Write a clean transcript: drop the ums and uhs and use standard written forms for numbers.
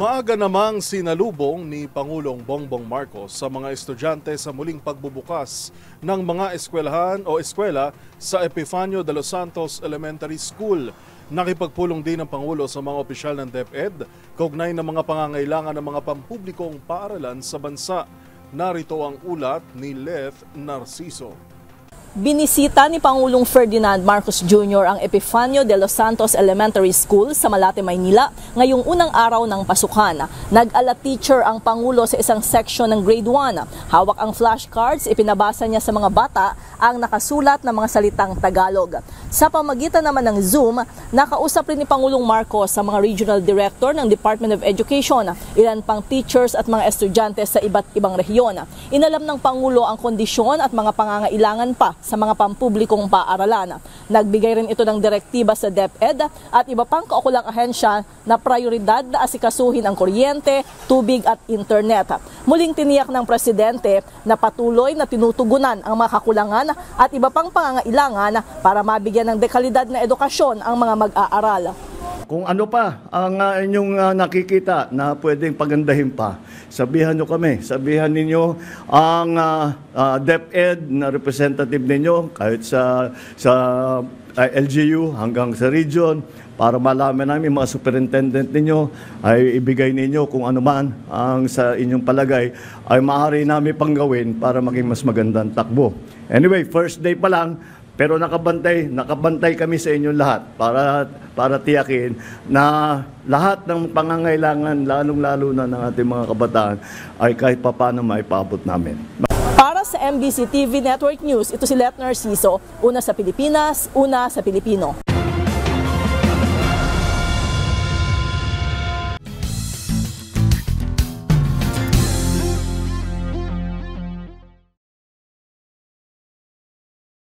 Maaga namang sinalubong ni Pangulong Bongbong Marcos sa mga estudyante sa muling pagbubukas ng mga eskwelahan o eskwela sa Epifanio de los Santos Elementary School. Nakipagpulong din ang Pangulo sa mga opisyal ng DepEd kaugnay ng mga pangangailangan ng mga pampublikong paaralan sa bansa. Narito ang ulat ni Leth Narciso. Binisita ni Pangulong Ferdinand Marcos Jr. ang Epifanio de los Santos Elementary School sa Malate, Maynila ngayong unang araw ng pasukan. Nag-ala teacher ang Pangulo sa isang section ng grade 1. Hawak ang flashcards, ipinabasa niya sa mga bata ang nakasulat na mga salitang Tagalog. Sa pamagitan naman ng Zoom, nakausap rin ni Pangulong Marcos sa mga regional director ng Department of Education, ilan pang teachers at mga estudyante sa iba't ibang rehiyon. Inalam ng Pangulo ang kondisyon at mga pangangailangan pa sa mga pampublikong paaralan. Nagbigay rin ito ng direktiba sa DepEd at iba pang kaukulang ahensya na prioridad na asikasuhin ang kuryente, tubig at internet. Muling tiniyak ng Presidente na patuloy na tinutugunan ang mga kakulangan at iba pang pangangailangan para mabigyan ng dekalidad na edukasyon ang mga mag-aaral. Kung ano pa ang inyong nakikita na pwedeng pagandahin pa, sabihan nyo kami, sabihan ninyo ang DepEd na representative ninyo kahit sa LGU hanggang sa region para malaman namin mga superintendent ninyo ay ibigay ninyo kung ano man ang sa inyong palagay ay maaari namin panggawin para maging mas magandang takbo. Anyway, first day pa lang, pero nakabantay kami sa inyong lahat para tiyakin na lahat ng pangangailangan, lalong-lalo na ng ating mga kabataan, ay kahit papaano maipaabot namin. Para sa MBC TV Network News, ito si Leth Narciso, una sa Pilipinas, una sa Pilipino.